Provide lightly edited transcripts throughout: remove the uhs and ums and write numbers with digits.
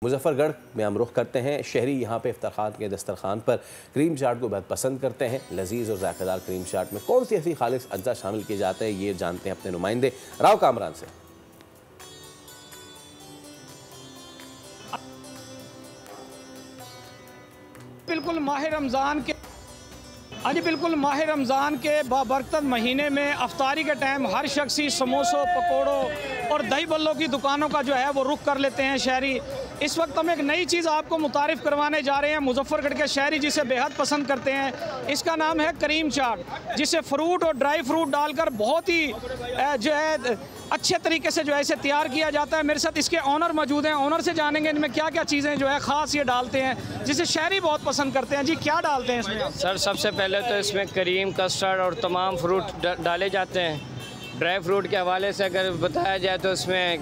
मुजफ्फरगढ़ में हम रुख करते हैं। शहरी यहाँ पे इफ्तार खान के दस्तरखान पर क्रीम चाट को बहुत पसंद करते हैं। लजीज और जायकेदार क्रीम चाट में कौन सी ऐसी खालिस अज्जा शामिल किए जाते हैं, ये जानते हैं अपने नुमाइंदे राव कामरान से। बिल्कुल माह रमज़ान के बाबरकत महीने में अफ्तारी के टाइम हर शख्स ही समोसों, पकोड़ों और दही बल्लों की दुकानों का जो है वो रुख कर लेते हैं शहरी। इस वक्त हम एक नई चीज़ आपको मुतारिफ़ करवाने जा रहे हैं। मुजफ्फरगढ़ के शहरी जिसे बेहद पसंद करते हैं, इसका नाम है करीम चाट, जिसे फ्रूट और ड्राई फ्रूट डालकर बहुत ही जो है अच्छे तरीके से जो है इसे तैयार किया जाता है। मेरे साथ इसके ऑनर मौजूद हैं, ऑनर से जानेंगे इनमें क्या क्या चीज़ें जो है ख़ास ये डालते हैं जिसे शहरी बहुत पसंद करते हैं। जी क्या डालते हैं इसमें? सर सबसे पहले तो इसमें क्रीम, कस्टर्ड और तमाम फ्रूट डाले जाते हैं। ड्राई फ्रूट के हवाले से अगर बताया जाए तो इसमें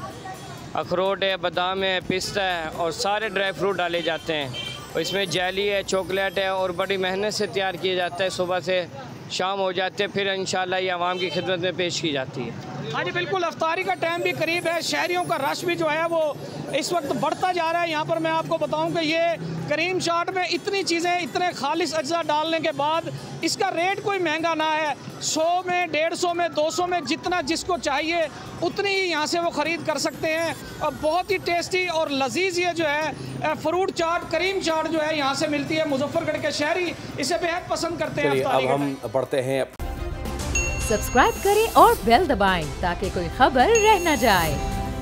अखरोट है, बादाम है, पिस्ता है और सारे ड्राई फ्रूट डाले जाते हैं। और इसमें जेली है, चॉकलेट है और बड़ी मेहनत से तैयार किया जाता है। सुबह से शाम हो जाते हैं, फिर इंशाल्लाह ये आवाम की खिदमत में पेश की जाती है। हाँ जी बिल्कुल, अफ्तारी का टाइम भी करीब है। शहरियों का रश भी जो है वो इस वक्त बढ़ता जा रहा है। यहाँ पर मैं आपको बताऊँ कि ये करीम चाट में इतनी चीज़ें, इतने खालिस अज्जा डालने के बाद इसका रेट कोई महंगा ना है। 100 में, 150 में, 200 में, जितना जिसको चाहिए उतनी ही यहाँ से वो ख़रीद कर सकते हैं। और बहुत ही टेस्टी और लजीज ये जो है फ्रूट चाट, करीम चाट जो है यहाँ से मिलती है। मुजफ्फरगढ़ के शहरी इसे बेहद पसंद करते हैं। अब हम पढ़ते हैं। सब्सक्राइब करें और बेल दबाएं ताकि कोई खबर रह न जाए।